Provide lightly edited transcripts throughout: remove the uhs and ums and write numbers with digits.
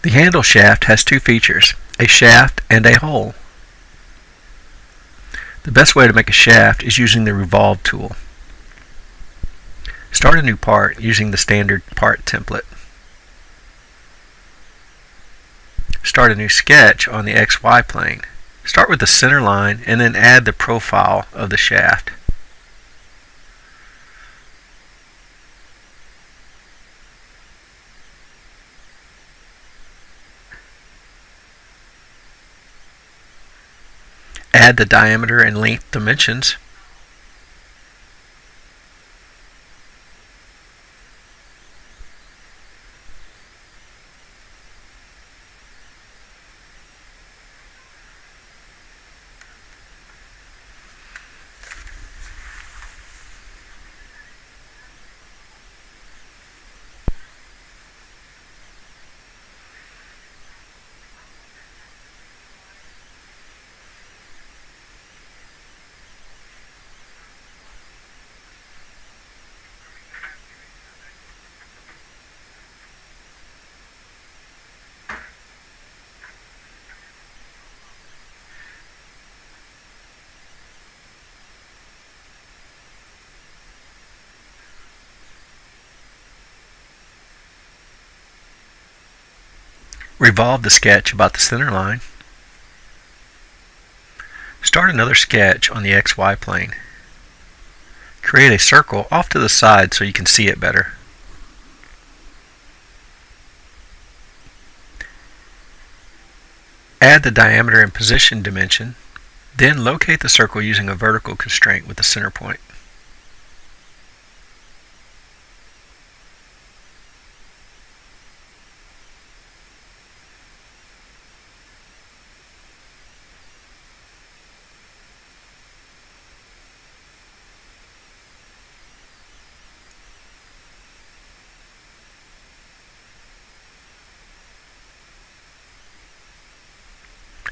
The handle shaft has two features, a shaft and a hole. The best way to make a shaft is using the revolve tool. Start a new part using the standard part template. Start a new sketch on the XY plane. Start with the center line and then add the profile of the shaft. Add the diameter and length dimensions. Revolve the sketch about the center line. Start another sketch on the XY plane. Create a circle off to the side so you can see it better. Add the diameter and position dimension, then locate the circle using a vertical constraint with the center point.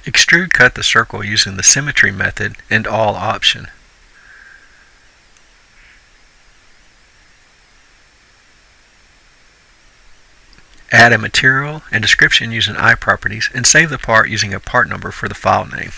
Extrude cut the circle using the symmetry method and all option. Add a material and description using iProperties and save the part using a part number for the file name.